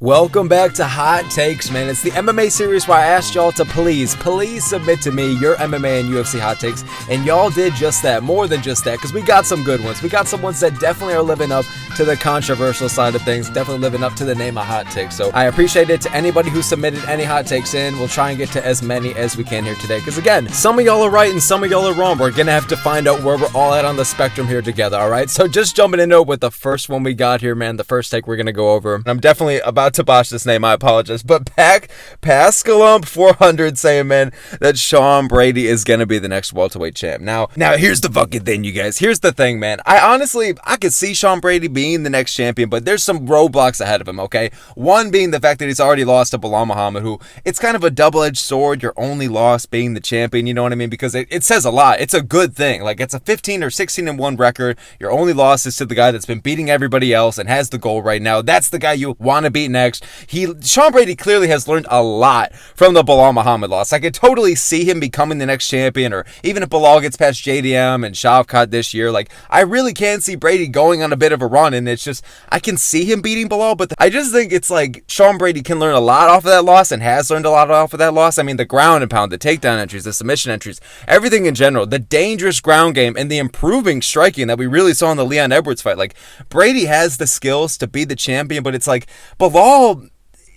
Welcome back to Hot Takes, man. It's the MMA series where I asked y'all to please submit to me your MMA and UFC hot takes, and y'all did just that, more than just that, because we got some good ones. We got some ones that definitely are living up to the controversial side of things, definitely living up to the name of hot takes. So I appreciate it to anybody who submitted any hot takes in. We'll try and get to as many as we can here today, because again, some of y'all are right and some of y'all are wrong. We're gonna have to find out where we're all at on the spectrum here together, all right? So just jumping into it with the first one we got here, man, the first take we're gonna go over. And I'm definitely about to botch this name, I apologize, but Pascalump 400 saying, man, that Sean Brady is gonna be the next welterweight champ. Now here's the fucking thing, you guys. Here's the thing, man. I could see Sean Brady being the next champion, but there's some roadblocks ahead of him, okay? One being the fact that he's already lost to Bilal Muhammad, who, it's kind of a double-edged sword, your only loss being the champion, you know what I mean? Because it says a lot. It's a good thing. Like, it's a 15 or 16-1 record. Your only loss is to the guy that's been beating everybody else and has the goal right now. That's the guy you want to beat next. Sean Brady clearly has learned a lot from the Bilal Muhammad loss. I could totally see him becoming the next champion, or even if Bilal gets past JDM and Shavkat this year, like, I really can see Brady going on a bit of a run, and it's just, I can see him beating Bilal, but I just think it's like, Sean Brady can learn a lot off of that loss, and has learned a lot off of that loss. I mean, the ground and pound, the takedown entries, the submission entries, everything in general, the dangerous ground game, and the improving striking that we really saw in the Leon Edwards fight. Like, Brady has the skills to be the champion, but it's like, Bilal,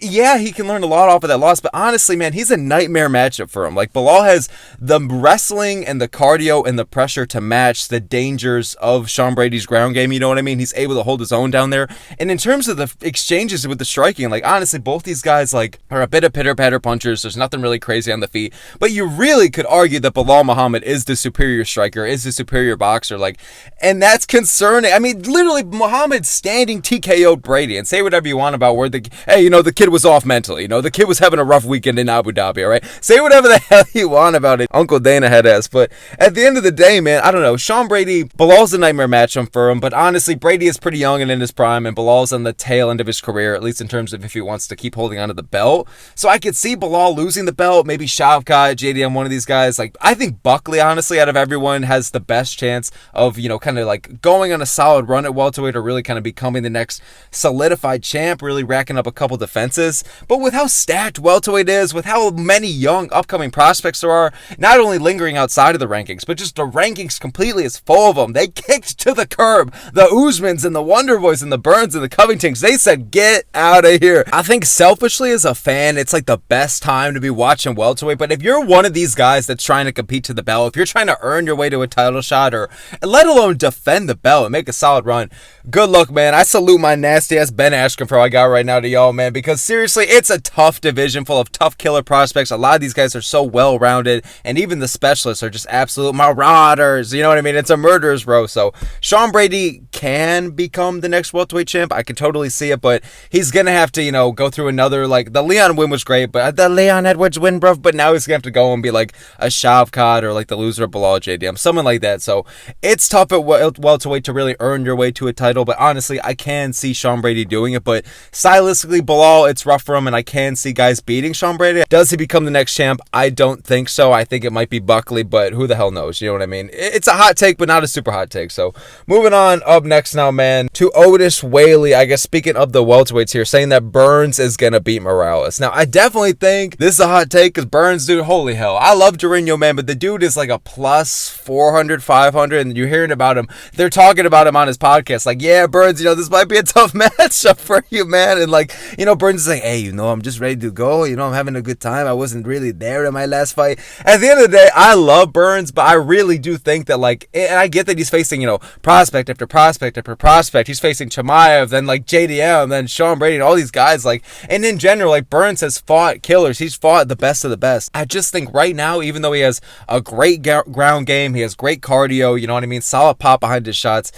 yeah, he can learn a lot off of that loss, but honestly, man, he's a nightmare matchup for him. Like, Bilal has the wrestling and the cardio and the pressure to match the dangers of Sean Brady's ground game, you know what I mean? He's able to hold his own down there. And in terms of the exchanges with the striking, like, honestly, both these guys, like, are a bit of pitter-patter punchers. There's nothing really crazy on the feet. But you really could argue that Bilal Muhammad is the superior striker, is the superior boxer, like, and that's concerning. I mean, literally, Muhammad standing TKO'd Brady, and say whatever you want about where the kid was off mentally. The kid was having a rough weekend in Abu Dhabi, all right? Say whatever the hell you want about it. Uncle Dana had ass. But at the end of the day, man, I don't know. Sean Brady, Bilal's a nightmare matchup for him, but honestly, Brady is pretty young and in his prime, and Bilal's on the tail end of his career, at least in terms of if he wants to keep holding onto the belt. So I could see Bilal losing the belt, maybe Shavkat, JDM, one of these guys. Like, I think Buckley, honestly, out of everyone, has the best chance of, kind of like going on a solid run at welterweight, or really kind of becoming the next solidified champ, really racking up a couple defenses. But with how stacked welterweight is, with how many young upcoming prospects there are, not only lingering outside of the rankings, but just the rankings completely is full of them. They kicked to the curb the Usmans and the Wonderboys and the Burns and the Covingtons. They said, get out of here. I think selfishly as a fan, it's like the best time to be watching welterweight. But if you're one of these guys that's trying to compete to the belt, if you're trying to earn your way to a title shot, or let alone defend the belt and make a solid run, good luck, man. I salute my nasty ass Ben Askren for what I got right now to y'all, man, because seriously, it's a tough division full of tough killer prospects. A lot of these guys are so well-rounded, and even the specialists are just absolute marauders. You know what I mean? It's a murderer's row. So Sean Brady can become the next welterweight champ. I can totally see it, but he's going to have to, go through another, like, the Leon win was great, but the Leon Edwards win, bro, but now he's going to have to go and be like a Shavkat, or like the loser of Bilal JDM, someone like that. So it's tough at welterweight to really earn your way to a title, but honestly, I can see Sean Brady doing it. But stylistically, Bilal, it's rough for him, and I can see guys beating Sean Brady. Does he become the next champ? I don't think so. I think it might be Buckley, but who the hell knows? You know what I mean? It's a hot take, but not a super hot take. So moving on, up next now, man, to Otis Whaley. I guess speaking of the welterweights here, saying that Burns is going to beat Morales. Now, I definitely think this is a hot take, because Burns, dude, holy hell. I love Durinho, man, but the dude is like a plus 400, 500, and you're hearing about him. They're talking about him on his podcast. Like, yeah, Burns, this might be a tough matchup for you, man. And like, Burns is like, hey, I'm just ready to go. I'm having a good time. I wasn't really there in my last fight. At the end of the day, I love Burns, but I really do think that, like, and I get that he's facing, prospect after prospect after prospect. He's facing Chimaev, then like JDM, then Sean Brady, and all these guys. Like, and in general, like, Burns has fought killers. He's fought the best of the best. I just think right now, even though he has a great ground game, he has great cardio, you know what I mean? Solid pop behind his shots.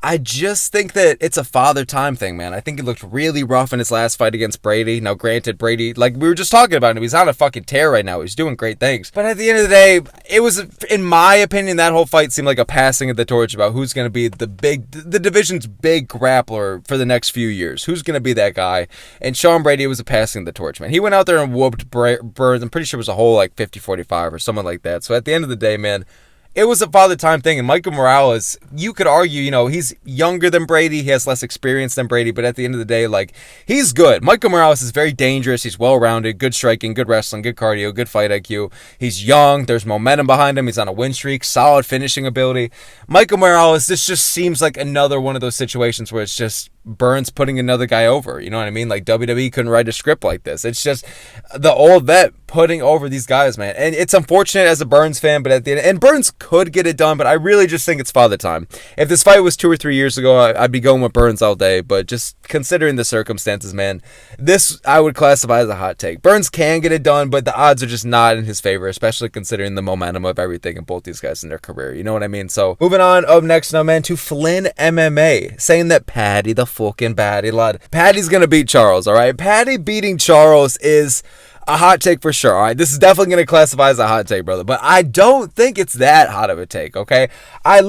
I just think that it's a father time thing, man. I think he looked really rough in his last fight against Brady. Now, granted, Brady, like we were just talking about him, he's on a fucking tear right now. He's doing great things. But at the end of the day, it was, in my opinion, that whole fight seemed like a passing of the torch about who's going to be the division's big grappler for the next few years. Who's going to be that guy? And Sean Brady was a passing of the torch, man. He went out there and whooped Burns. I'm pretty sure it was a whole like 50-45 or something like that. So at the end of the day, man, it was a father time thing. And Michael Morales, you could argue, you know, he's younger than Brady. He has less experience than Brady. But at the end of the day, like, he's good. Michael Morales is very dangerous. He's well-rounded, good striking, good wrestling, good cardio, good fight IQ. He's young. There's momentum behind him. He's on a win streak, solid finishing ability. Michael Morales, this just seems like another one of those situations where it's just Burns putting another guy over. You know what I mean? Like, WWE couldn't write a script like this. It's just the old vet putting over these guys, man. And it's unfortunate as a Burns fan, but at the end, and Burns could get it done, but I really just think it's father time. If this fight was 2 or 3 years ago, I'd be going with Burns all day, but just considering the circumstances, man, this I would classify as a hot take. Burns can get it done, but the odds are just not in his favor, especially considering the momentum of everything in both these guys in their career. You know what I mean? So, moving on, up next now, man, to Flynn MMA, saying that Paddy, the fucking Paddy lad, Paddy's gonna beat Charles, all right? Paddy beating Charles is a hot take for sure, all right? This is definitely going to classify as a hot take, brother, but I don't think it's that hot of a take, okay? I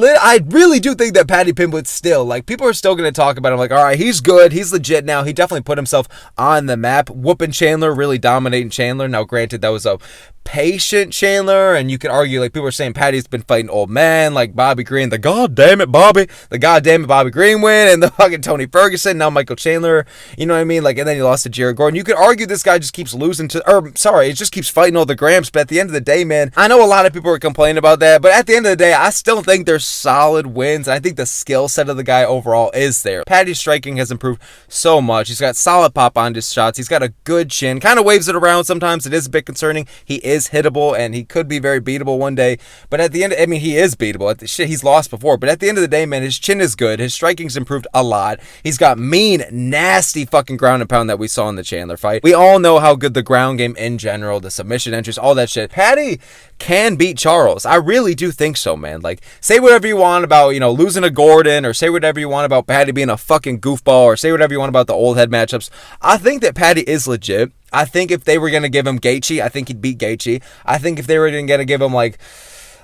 really do think that Paddy Pimblett still, like, people are still going to talk about him, like, all right, he's good, he's legit now, he definitely put himself on the map, whooping Chandler, really dominating Chandler. Now, granted, that was a patient Chandler, and you could argue, like, people are saying Paddy's been fighting old men, like Bobby Green, the goddamn it Bobby Green win, and the fucking Tony Ferguson, now Michael Chandler, you know what I mean? Like, and then he lost to Jared Gordon. You could argue this guy just keeps losing to, it just keeps fighting all the Gramps, but at the end of the day, man, I know a lot of people are complaining about that, but at the end of the day, I still think they're solid wins, and I think the skill set of the guy overall is there. Paddy's striking has improved so much. He's got solid pop on his shots. He's got a good chin, kind of waves it around sometimes. It is a bit concerning. He is hittable, and he could be very beatable one day, but at the end, I mean, he is beatable. He's lost before, but at the end of the day, man, his chin is good. His striking's improved a lot. He's got mean, nasty fucking ground and pound that we saw in the Chandler fight. We all know how good the ground game in general, the submission entries, all that shit. Paddy can beat Charles. I really do think so, man. Like, say whatever you want about, you know, losing to Gordon, or say whatever you want about Paddy being a fucking goofball, or say whatever you want about the old head matchups. I think that Paddy is legit. I think if they were going to give him Gaethje, I think he'd beat Gaethje. I think if they were going to give him, like,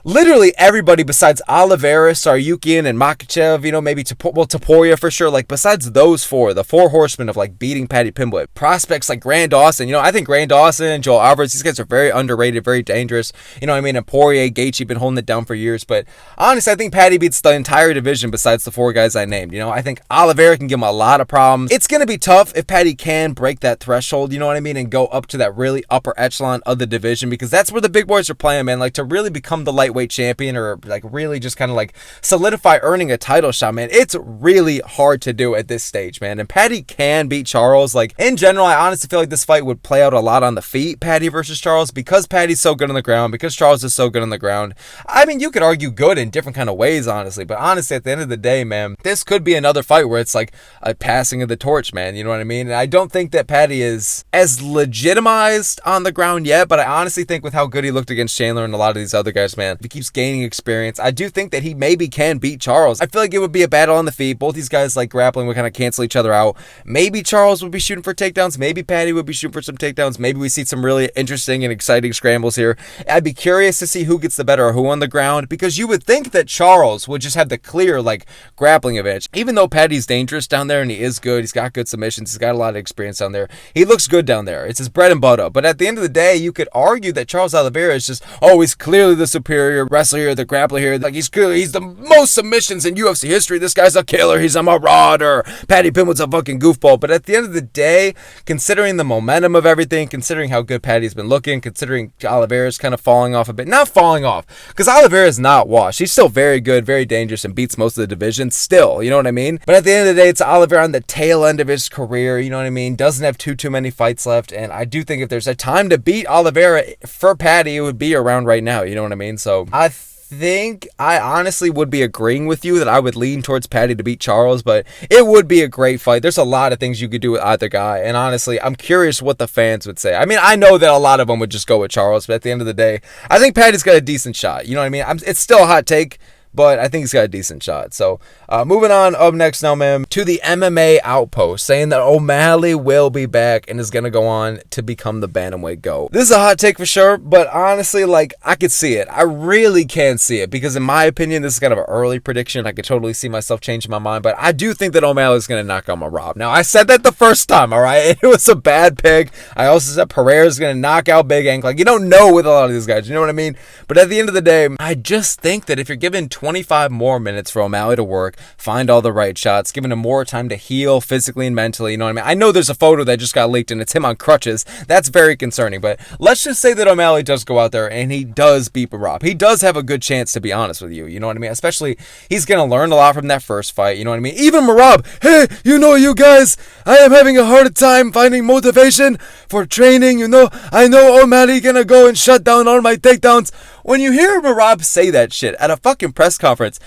literally everybody besides Oliveira, Saryukian, and Makhachev, you know, maybe Topuria for sure. Like, besides those four, the four horsemen of, like, beating Paddy Pimblett, prospects like Grand Dawson, you know, I think Grand Dawson, Joel Alvarez, these guys are very underrated, very dangerous. You know what I mean? And Poirier, Gaethje, been holding it down for years. But honestly, I think Paddy beats the entire division besides the four guys I named. You know, I think Oliveira can give him a lot of problems. It's going to be tough if Paddy can break that threshold, you know what I mean, and go up to that really upper echelon of the division, because that's where the big boys are playing, man. Like, to really become the lightweight champion, or like really just kind of like solidify earning a title shot, man, it's really hard to do at this stage, man. And Paddy can beat Charles. Like, in general, I honestly feel like this fight would play out a lot on the feet, Paddy versus Charles, because Paddy's so good on the ground, because Charles is so good on the ground. I mean, you could argue good in different kind of ways, honestly, but honestly, at the end of the day, man, this could be another fight where it's like a passing of the torch, man, you know what I mean? And I don't think that Paddy is as legitimized on the ground yet, but I honestly think with how good he looked against Chandler and a lot of these other guys, man, if he keeps gaining experience, I do think that he maybe can beat Charles. I feel like it would be a battle on the feet. Both these guys, like, grappling would kind of cancel each other out. Maybe Charles would be shooting for takedowns. Maybe Paddy would be shooting for some takedowns. Maybe we see some really interesting and exciting scrambles here. I'd be curious to see who gets the better or who on the ground, because you would think that Charles would just have the clear, like, grappling advantage. Even though Paddy's dangerous down there and he is good, he's got good submissions, he's got a lot of experience down there. He looks good down there. It's his bread and butter. But at the end of the day, you could argue that Charles Oliveira is just, oh, he's clearly the superior wrestler here, the grappler here. Like, he's the most submissions in UFC history. This guy's a killer. He's a marauder. Paddy Pimblett's a fucking goofball. But at the end of the day, considering the momentum of everything, considering how good Paddy's been looking, considering Oliveira's kind of falling off a bit, not falling off, because Oliveira's not washed. He's still very good, very dangerous, and beats most of the division still, you know what I mean? But at the end of the day, it's Oliveira on the tail end of his career, you know what I mean? Doesn't have too many fights left, and I do think if there's a time to beat Oliveira for Paddy, it would be around right now, you know what I mean? So I think I honestly would be agreeing with you that I would lean towards Paddy to beat Charles, but it would be a great fight. There's a lot of things you could do with either guy, and honestly, I'm curious what the fans would say. I mean, I know that a lot of them would just go with Charles, but at the end of the day, I think Paddy's got a decent shot. You know what I mean? It's still a hot take, but I think he's got a decent shot. So moving on, up next now, man, to the MMA Outpost, saying that O'Malley will be back and is going to go on to become the bantamweight GOAT. This is a hot take for sure, but honestly, like, I could see it. I really can see it, because in my opinion, this is kind of an early prediction. I could totally see myself changing my mind, but I do think that O'Malley is going to knock out Merab. Now, I said that the first time, all right? It was a bad pick. I also said Pereira is going to knock out Big Ink. Like, you don't know with a lot of these guys, you know what I mean? But at the end of the day, I just think that if you're given 25 more minutes for O'Malley to work, find all the right shots, giving him more time to heal physically and mentally, you know what I mean? I know there's a photo that just got leaked and it's him on crutches. That's very concerning, but let's just say that O'Malley does go out there and he does beat Merab. He does have a good chance, to be honest with you, you know what I mean? Especially, he's going to learn a lot from that first fight, you know what I mean? Even Merab, hey, you know, you guys, I am having a hard time finding motivation for training, you know? I know O'Malley gonna go and shut down all my takedowns. When you hear Merab say that shit at a fucking press conference,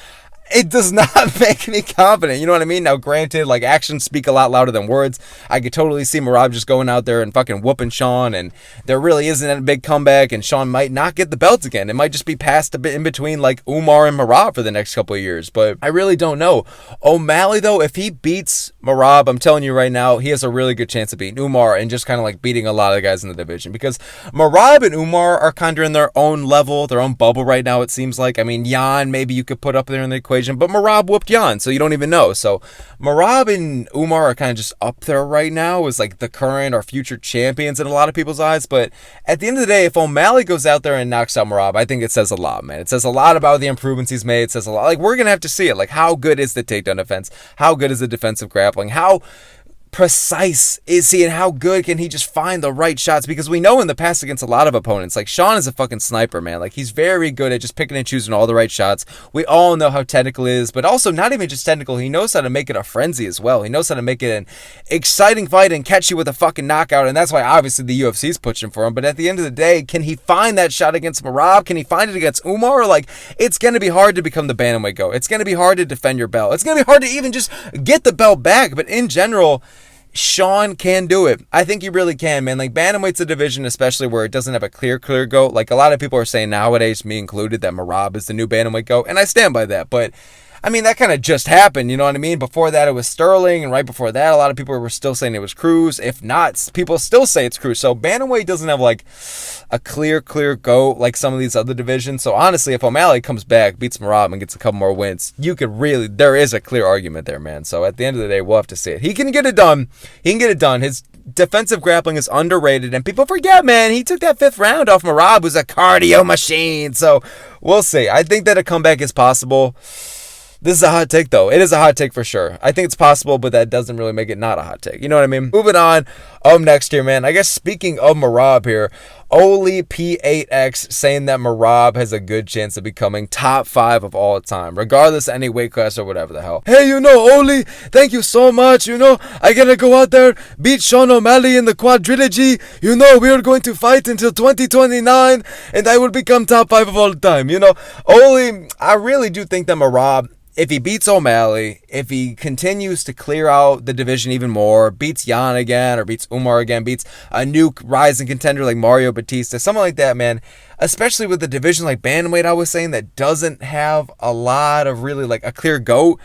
it does not make me confident, you know what I mean? Now, granted, like, actions speak a lot louder than words. I could totally see Merab just going out there and fucking whooping Sean, and there really isn't a big comeback, and Sean might not get the belts again. It might just be passed a bit in between, like, Umar and Merab for the next couple of years, but I really don't know. O'Malley, though, if he beats Merab, I'm telling you right now, he has a really good chance of beating Umar and just kind of, like, beating a lot of the guys in the division, because Merab and Umar are kind of in their own level, their own bubble right now, it seems like. I mean, Jan, maybe you could put up there in the equation, but Merab whooped Jan, so you don't even know. So Merab and Umar are kind of just up there right now as like the current or future champions in a lot of people's eyes. But at the end of the day, if O'Malley goes out there and knocks out Merab, I think it says a lot, man. It says a lot about the improvements he's made. It says a lot. Like, we're going to have to see it. Like, how good is the takedown defense? How good is the defensive grappling? How precise is he, and how good can he just find the right shots? Because we know in the past against a lot of opponents, like, Sean is a fucking sniper, man. Like, he's very good at just picking and choosing all the right shots. We all know how technical he is, but also not even just technical. He knows how to make it a frenzy as well. He knows how to make it an exciting fight and catch you with a fucking knockout, and that's why obviously the UFC is pushing for him. But at the end of the day, can he find that shot against Merab? Can he find it against Umar? Like, it's going to be hard to become the bantamweight GOAT. It's going to be hard to defend your belt. It's going to be hard to even just get the belt back. But in general, Sean can do it. I think he really can, man. Like, bantamweight's a division, especially where it doesn't have a clear GOAT. Like, a lot of people are saying nowadays, me included, that Merab is the new bantamweight GOAT, and I stand by that. But I mean, that kind of just happened, you know what I mean? Before that, it was Sterling, and right before that, a lot of people were still saying it was Cruz. If not, people still say it's Cruz. So bantamweight doesn't have, like, a clear GOAT like some of these other divisions. So honestly, if O'Malley comes back, beats Merab, and gets a couple more wins, you could really, there is a clear argument there, man. So at the end of the day, we'll have to see it. He can get it done. He can get it done. His defensive grappling is underrated, and people forget, man, he took that 5th round off Merab, who's a cardio machine. So we'll see. I think that a comeback is possible. This is a hot take, though. It is a hot take for sure. I think it's possible, but that doesn't really make it not a hot take. You know what I mean? Moving on. Next here, man. I guess speaking of Merab here, Oli P8X saying that Merab has a good chance of becoming top 5 of all time, regardless of any weight class or whatever the hell. Hey, you know, Oli, thank you so much. You know, I gotta go out there, beat Sean O'Malley in the quadrilogy. You know, we are going to fight until 2029, and I will become top 5 of all time. You know, Oli, I really do think that Merab, if he beats O'Malley, if he continues to clear out the division even more, beats Jan again, or beats Umar again, beats a new rising contender like Mario Batista, something like that, man, especially with the division like bantamweight, I was saying, that doesn't have a lot of really, like, a clear GOAT.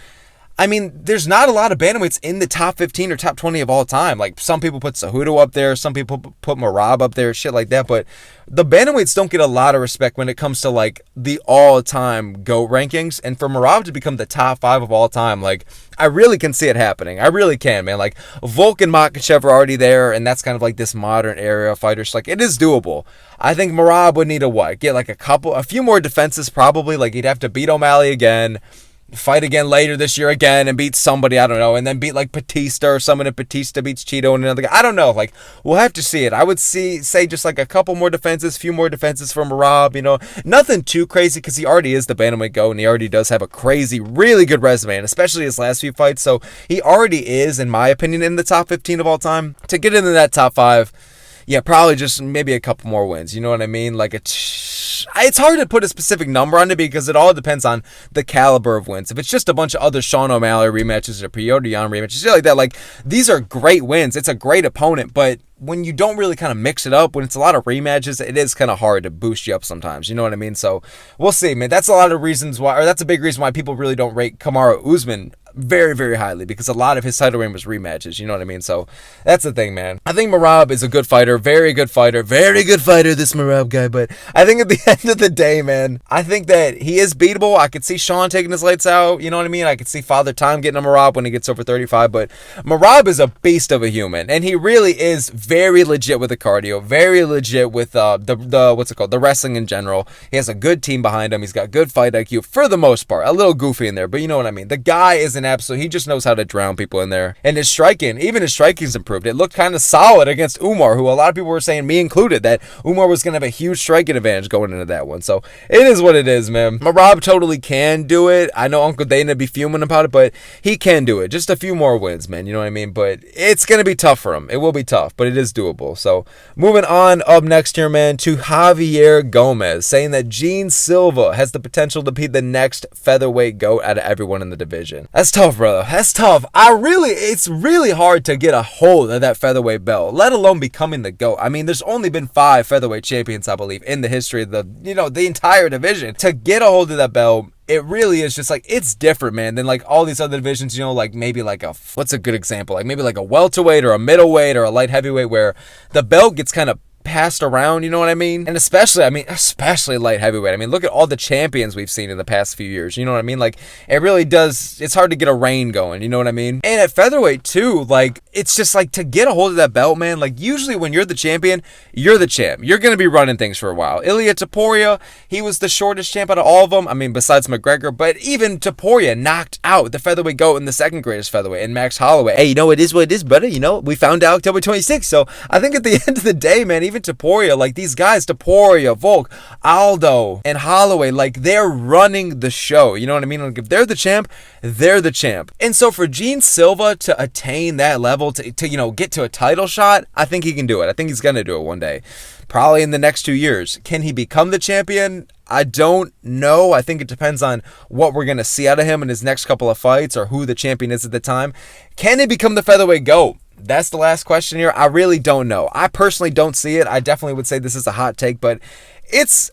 I mean, there's not a lot of bantamweights in the top 15 or top 20 of all time. Like, some people put Cejudo up there, some people put Merab up there, shit like that. But the bantamweights don't get a lot of respect when it comes to, like, the all-time GOAT rankings. And for Merab to become the top 5 of all time, like, I really can see it happening. I really can, man. Like, Volk and Makhachev are already there, and that's kind of like this modern era of fighters. Like, it is doable. I think Merab would need get like a few more defenses probably. Like, he'd have to beat O'Malley again, fight again later this year again, and beat somebody, I don't know, and then beat like Batista or someone, and Batista beats Cheeto and another guy. I don't know. Like, we'll have to see it. I would say just like a couple more defenses, few more defenses from Merab, you know, nothing too crazy, because he already is the bantamweight GOAT, and he already does have a crazy, really good resume, and especially his last few fights. So he already is, in my opinion, in the top 15 of all time. To get into that top 5, yeah, probably just maybe a couple more wins. You know what I mean? Like, it's hard to put a specific number on it, because it all depends on the caliber of wins. If it's just a bunch of other Sean O'Malley rematches or Piotr Jan rematches, shit like that, like, these are great wins. It's a great opponent, but when you don't really kind of mix it up, when it's a lot of rematches, it is kind of hard to boost you up sometimes. You know what I mean? So we'll see, man. That's a lot of reasons why, or that's a big reason why people really don't rate Kamaru Usman very, very highly, because a lot of his title reign was rematches. You know what I mean? So that's the thing, man. I think Merab is a good fighter, very good fighter, this Merab guy. But I think at the end of the day, man, I think that he is beatable. I could see Sean taking his lights out. You know what I mean? I could see Father Time getting a Merab when he gets over 35. But Merab is a beast of a human, and he really is very legit with the cardio, very legit with the what's it called, the wrestling in general. He has a good team behind him. He's got good fight IQ for the most part. A little goofy in there, but you know what I mean. The guy is an absolute. He just knows how to drown people in there. And his striking, even his striking's improved. It looked kind of solid against Umar, who a lot of people were saying, me included, that Umar was going to have a huge striking advantage going into that one. So it is what it is, man. Merab totally can do it. I know Uncle Dana be fuming about it, but he can do it. Just a few more wins, man. You know what I mean? But it's going to be tough for him. It will be tough, but it is doable. So moving on up next here, man, to Javier Gomez, saying that Gene Silva has the potential to be the next featherweight GOAT out of everyone in the division. That's tough, bro. That's tough. It's really hard to get a hold of that featherweight belt, let alone becoming the GOAT. I mean, there's only been 5 featherweight champions, I believe, in the history of the entire division. To get a hold of that belt, it really is just like, it's different, man, than like all these other divisions, you know, like maybe like what's a good example? Like maybe like a welterweight or a middleweight or a light heavyweight, where the belt gets kind of passed around, you know what I mean? And especially light heavyweight. I mean, look at all the champions we've seen in the past few years, you know what I mean? Like, it really does, it's hard to get a reign going, you know what I mean? And at featherweight too, like, it's just like, to get a hold of that belt, man, like, usually when you're the champion, you're the champ. You're going to be running things for a while. Ilya Topuria, he was the shortest champ out of all of them, I mean, besides McGregor, but even Topuria knocked out the featherweight GOAT in the second greatest featherweight, and Max Holloway. Hey, you know, it is what it is, brother, you know, we found out October 26th, so I think at the end of the day, man, even Topuria, like these guys, Topuria, Volk, Aldo, and Holloway, like they're running the show. You know what I mean? Like if they're the champ, they're the champ. And so for Gene Silva to attain that level, to you know, get to a title shot, I think he can do it. I think he's gonna do it one day. Probably in the next 2 years. Can he become the champion? I don't know. I think it depends on what we're going to see out of him in his next couple of fights, or who the champion is at the time. Can he become the featherweight GOAT? That's the last question here. I really don't know. I personally don't see it. I definitely would say this is a hot take, but it's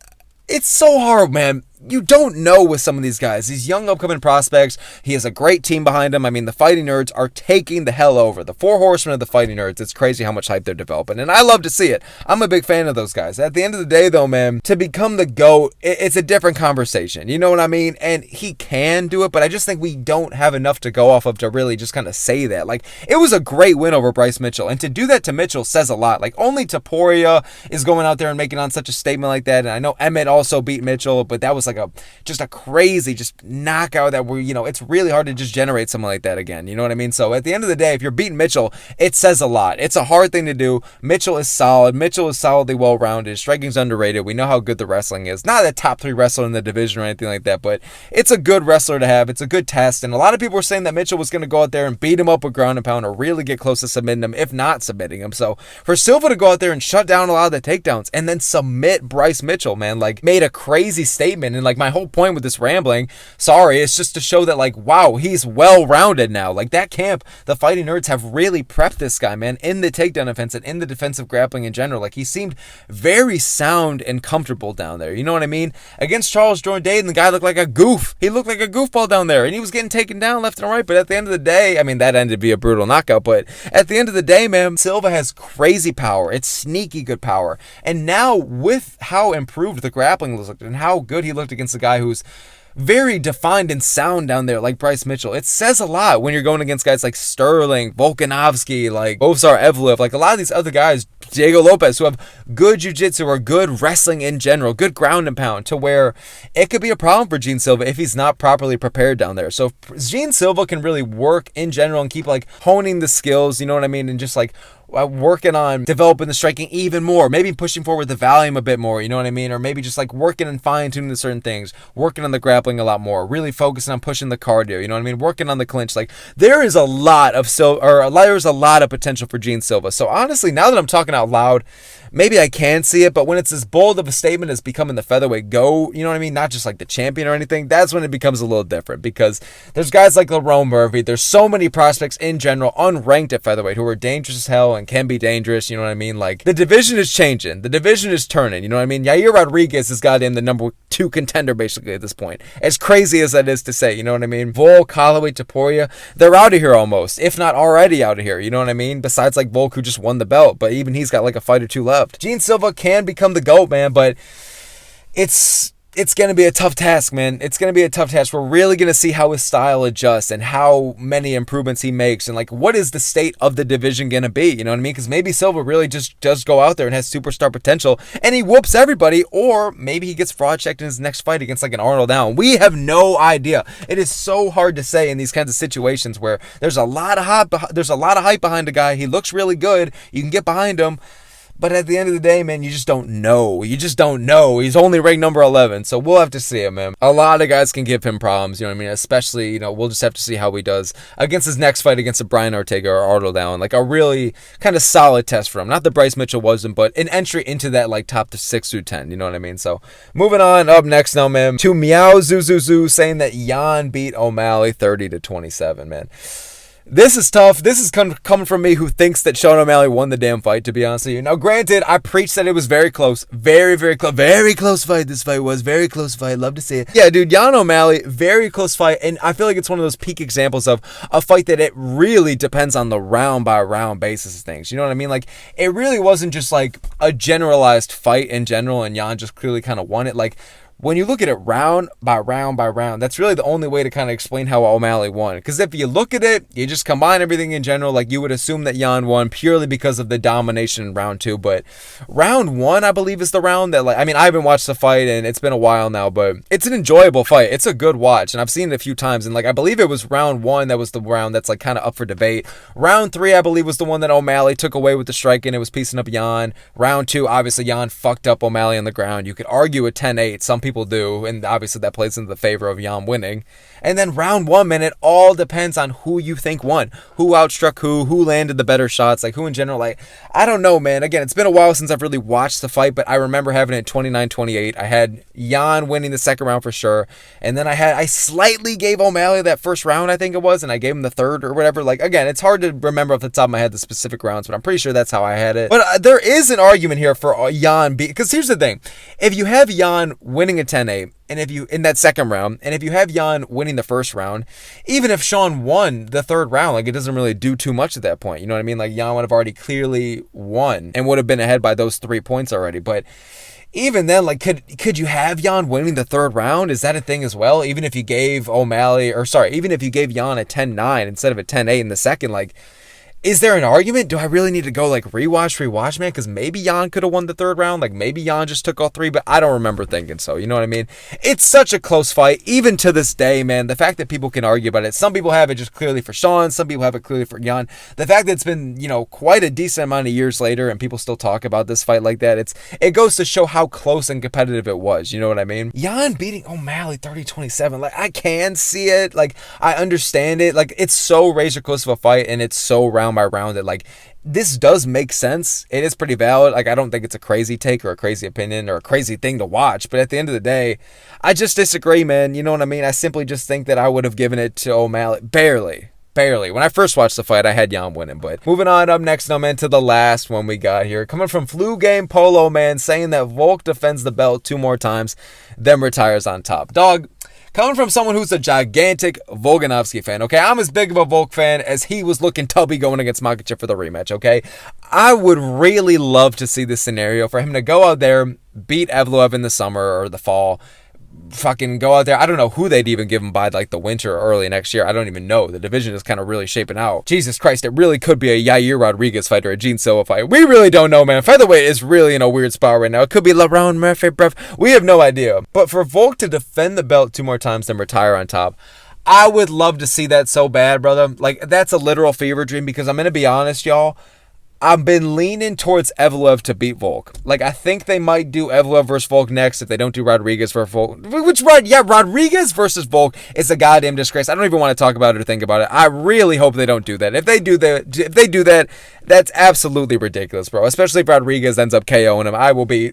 so hard, man. You don't know with some of these guys, these young upcoming prospects. He has a great team behind him. I mean, the Fighting Nerds are taking the hell over. The 4 horsemen of the Fighting Nerds. It's crazy how much hype they're developing, and I love to see it. I'm a big fan of those guys. At the end of the day, though, man, to become the GOAT, it's a different conversation. You know what I mean? And he can do it, but I just think we don't have enough to go off of to really just kind of say that. Like, it was a great win over Bryce Mitchell, and to do that to Mitchell says a lot. Like, only Topuria is going out there and making on such a statement like that, and I know Emmett also beat Mitchell, but that was like just a crazy knockout that you know, it's really hard to just generate something like that again. You know what I mean? So at the end of the day, if you're beating Mitchell, it says a lot. It's a hard thing to do. Mitchell is solid. Mitchell is solidly well-rounded. Striking's underrated. We know how good the wrestling is. Not a top 3 wrestler in the division or anything like that, but it's a good wrestler to have. It's a good test. And a lot of people were saying that Mitchell was going to go out there and beat him up with ground and pound, or really get close to submitting him, if not submitting him. So for Silva to go out there and shut down a lot of the takedowns and then submit Bryce Mitchell, man, like, made a crazy statement. And like, my whole point with this rambling, sorry, it's just to show that, like, wow, he's well-rounded now. Like, that camp, the Fighting Nerds have really prepped this guy, man, in the takedown offense and in the defensive grappling in general. Like, he seemed very sound and comfortable down there. You know what I mean? Against Charles Jourdain, the guy looked like a goof. He looked like a goofball down there, and he was getting taken down left and right. But at the end of the day, I mean, that ended to be a brutal knockout, but at the end of the day, man, Silva has crazy power. It's sneaky good power. And now, with how improved the grappling looked and how good he looked against a guy who's very defined and sound down there like Bryce Mitchell, it says a lot when you're going against guys like Sterling, Volkanovski, like Ovsar Evloev, like a lot of these other guys, Diego Lopez, who have good jiu-jitsu or good wrestling in general, good ground and pound, to where it could be a problem for Gene Silva if he's not properly prepared down there. So if Gene Silva can really work in general and keep like honing the skills, you know what I mean, and just like working on developing the striking even more, maybe pushing forward the volume a bit more, you know what I mean, or maybe just like working and fine-tuning the certain things, working on the grappling a lot more, really focusing on pushing the cardio, you know what I mean, working on the clinch. Like, there is a lot of potential for Gene Silva. So honestly, now that I'm talking out loud, maybe I can see it, but when it's as bold of a statement as becoming the featherweight GOAT, you know what I mean? Not just like the champion or anything, that's when it becomes a little different, because there's guys like Lerone Murphy, there's so many prospects in general, unranked at featherweight, who are dangerous as hell and can be dangerous, you know what I mean? Like, the division is changing, the division is turning, you know what I mean? Yair Rodriguez is goddamn the number 2 contender basically at this point. As crazy as that is to say, you know what I mean? Volk, Holloway, Topuria, they're out of here almost, if not already out of here, you know what I mean? Besides like Volk, who just won the belt, but even he's got like a fight or 2 left. Gene Silva can become the GOAT, man, but it's going to be a tough task, man. It's going to be a tough task. We're really going to see how his style adjusts and how many improvements he makes, and like, what is the state of the division going to be, you know what I mean? Because maybe Silva really just does go out there and has superstar potential and he whoops everybody, or maybe he gets fraud checked in his next fight against like an Arnold Allen. We have no idea. It is so hard to say in these kinds of situations where there's a lot of hype behind a guy. He looks really good. You can get behind him. But at the end of the day, man, you just don't know. You just don't know. He's only ranked number 11, so we'll have to see him, man. A lot of guys can give him problems, you know what I mean? Especially, you know, we'll just have to see how he does against his next fight against a Brian Ortega or Arnold Allen. Like, a really kind of solid test for him. Not that Bryce Mitchell wasn't, but an entry into that, like, top 6 through 10, you know what I mean? So, moving on, up next now, man, to Meow Zuzuzu saying that Jan beat O'Malley 30-27, man. This is tough. This is coming from me, who thinks that Sean O'Malley won the damn fight, to be honest with you. Now, granted, I preached that it was very close. Very, very close. Very close fight this fight was. Very close fight. Love to see it. Yeah, dude, Jan O'Malley, very close fight. And I feel like it's one of those peak examples of a fight that it really depends on the round-by-round basis of things. You know what I mean? Like, it really wasn't just like a generalized fight in general and Jan just clearly kind of won it. Like, when you look at it round by round by round, that's really the only way to kind of explain how O'Malley won. Because if you look at it, you just combine everything in general, like, you would assume that Jan won purely because of the domination in round 2. But round 1, I believe, is the round that, like, I mean, I haven't watched the fight and it's been a while now, but it's an enjoyable fight. It's a good watch, and I've seen it a few times. And, like, I believe it was round 1 that was the round that's, like, kind of up for debate. Round 3, I believe, was the one that O'Malley took away with the striking. It was piecing up Jan. Round 2, obviously, Jan fucked up O'Malley on the ground. You could argue a 10-8. Some people do, and obviously that plays into the favor of Jan winning. And then round 1, man, it all depends on who you think won, who outstruck who landed the better shots, like, who in general. Like, I don't know, man. Again, it's been a while since I've really watched the fight, but I remember having it 29-28. I had Jan winning the second round for sure, and then I slightly gave O'Malley that first round, I think it was, and I gave him the third or whatever. Like, again, it's hard to remember off the top of my head the specific rounds, but I'm pretty sure that's how I had it. But there is an argument here for Jan, because here's the thing: if you have Jan winning a 10-8, and if you, in that second round, and if you have Jan winning the first round, even if Sean won the third round, like, it doesn't really do too much at that point. You know what I mean? Like, Jan would have already clearly won and would have been ahead by those 3 points already. But even then, like, could you have Jan winning the third round? Is that a thing as well? Even if you gave even if you gave Jan a 10-9 instead of a 10-8 in the second, like, is there an argument? Do I really need to go, like, rewatch, man? Because maybe Jan could have won the third round. Like, maybe Jan just took all 3, but I don't remember thinking so. You know what I mean? It's such a close fight, even to this day, man. The fact that people can argue about it. Some people have it just clearly for Sean. Some people have it clearly for Jan. The fact that it's been, you know, quite a decent amount of years later and people still talk about this fight like that, it goes to show how close and competitive it was. You know what I mean? Jan beating O'Malley 30-27. Like, I can see it. Like, I understand it. Like, it's so razor close of a fight, and it's so round by round that, like, this does make sense. It is pretty valid. Like, I don't think it's a crazy take or a crazy opinion or a crazy thing to watch, but at the end of the day, I just disagree, man. You know what I mean? I simply just think that I would have given it to O'Malley. Barely. When I first watched the fight, I had Jan winning. But moving on, up next now, man, to the last one we got here. Coming from Flu Game Polo, man, saying that Volk defends the belt 2 more times, then retires on top. Dog, coming from someone who's a gigantic Volkanovski fan, okay? I'm as big of a Volk fan as he was looking tubby going against Makhachev for the rematch, okay? I would really love to see this scenario for him to go out there, beat Evloev in the summer or the fall, fucking go out there. I don't know who they'd even give him by, like, the winter or early next year. I don't even know. The division is kind of really shaping out. Jesus Christ, it really could be a Yair Rodriguez fight or a Gene Silva fight. We really don't know, man. Featherweight is really in a weird spot right now. It could be Lerone Murphy, bruv. We have no idea. But for Volk to defend the belt 2 more times then retire on top, I would love to see that so bad, brother. Like, that's a literal fever dream, because I'm going to be honest, y'all. I've been leaning towards Evloev to beat Volk. Like, I think they might do Evloev versus Volk next if they don't do Rodriguez versus Volk. Rodriguez versus Volk is a goddamn disgrace. I don't even want to talk about it or think about it. I really hope they don't do that. If they do that, that's absolutely ridiculous, bro. Especially if Rodriguez ends up KOing him.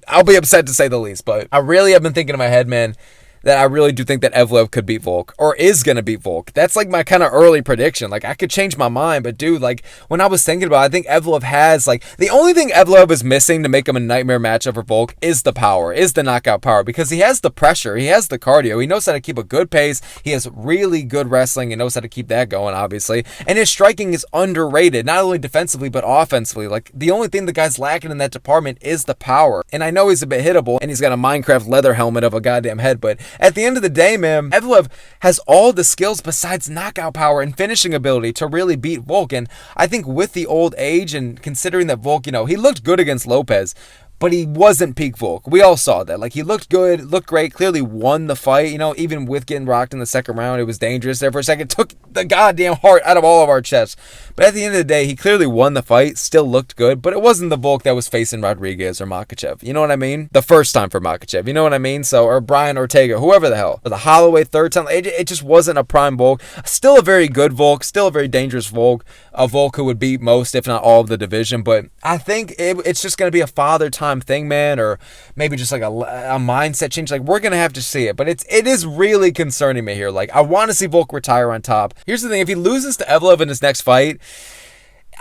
I'll be upset to say the least. But I really have been thinking in my head, man, that I really do think that Evloev could beat Volk, or is going to beat Volk. That's like my kind of early prediction. Like, I could change my mind, but dude, like, when I was thinking about it, I think Evloev has, like, the only thing Evloev is missing to make him a nightmare matchup for Volk is the power, is the knockout power, because he has the pressure, he has the cardio, he knows how to keep a good pace, he has really good wrestling, and knows how to keep that going, obviously, and his striking is underrated, not only defensively, but offensively. Like, the only thing the guy's lacking in that department is the power, and I know he's a bit hittable, and he's got a Minecraft leather helmet of a goddamn head, but at the end of the day, man, Evloev has all the skills besides knockout power and finishing ability to really beat Volk. And I think with the old age and considering that Volk, he looked good against Lopez, but he wasn't peak Volk. We all saw that. Like, he looked good, looked great, clearly won the fight, even with getting rocked in the second round. It was dangerous there for a second. Took the goddamn heart out of all of our chests. But at the end of the day, he clearly won the fight, still looked good, but it wasn't the Volk that was facing Rodriguez or Makhachev. You know what I mean? The first time for Makhachev. You know what I mean? So, or Brian Ortega, whoever the hell. Or the Holloway third time. It just wasn't a prime Volk. Still a very good Volk, still a very dangerous Volk. A Volk who would beat most, if not all, of the division. But I think it's just going to be a father time thing, man, or maybe just like a mindset change. Like, we're gonna have to see it, but it is really concerning me here. Like, I want to see Volk retire on top. Here's the thing: if he loses to Evloev in his next fight,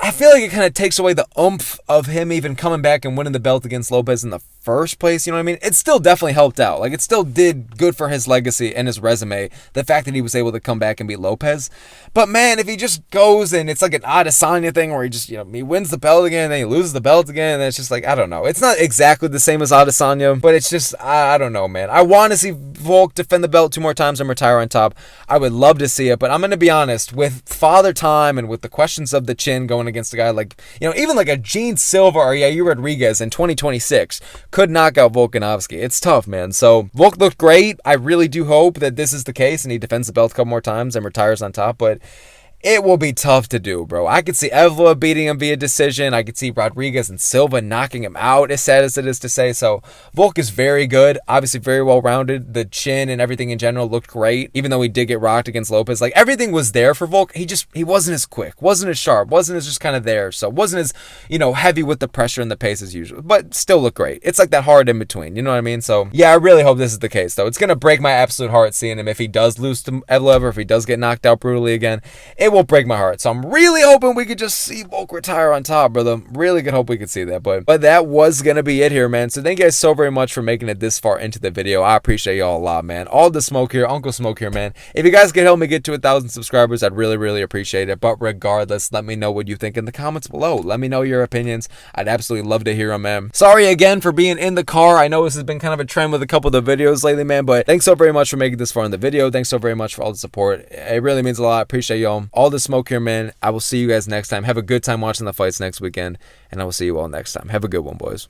I feel like it kind of takes away the oomph of him even coming back and winning the belt against Lopez in the first place. You know what I mean? It still definitely helped out. Like, it still did good for his legacy and his resume, the fact that he was able to come back and beat Lopez. But man, if he just goes and it's like an Adesanya thing where he just, he wins the belt again and then he loses the belt again, and it's just like, I don't know. It's not exactly the same as Adesanya, but it's just, I don't know, man. I want to see Volk defend the belt 2 more times and retire on top. I would love to see it, but I'm going to be honest, with father time and with the questions of the chin going against a guy like, even like a Gene Silva or Yair Rodriguez in 2026 could knock out Volkanovski. It's tough, man. So Volk looked great. I really do hope that this is the case and he defends the belt a couple more times and retires on top, but it will be tough to do, bro. I could see Evloev beating him via decision. I could see Rodriguez and Silva knocking him out, as sad as it is to say. So Volk is very good, obviously very well-rounded. The chin and everything in general looked great, even though he did get rocked against Lopez. Like, everything was there for Volk. He wasn't as quick, wasn't as sharp, wasn't as just kind of there. So wasn't as, heavy with the pressure and the pace as usual, but still looked great. It's like that hard in between, you know what I mean? So yeah, I really hope this is the case, though. It's going to break my absolute heart seeing him if he does lose to Evloev or if he does get knocked out brutally again. It will break my heart. So I'm really hoping we could just see Volk retire on top, brother. Really good hope we could see that. But that was going to be it here, man. So thank you guys so very much for making it this far into the video. I appreciate y'all a lot, man. All the smoke here, Uncle Smoke here, man. If you guys could help me get to 1,000 subscribers, I'd really, really appreciate it. But regardless, let me know what you think in the comments below. Let me know your opinions. I'd absolutely love to hear them, man. Sorry again for being in the car. I know this has been kind of a trend with a couple of the videos lately, man. But thanks so very much for making this far in the video. Thanks so very much for all the support. It really means a lot. I appreciate y'all. All the smoke here, man. I will see you guys next time. Have a good time watching the fights next weekend, and I will see you all next time. Have a good one, boys.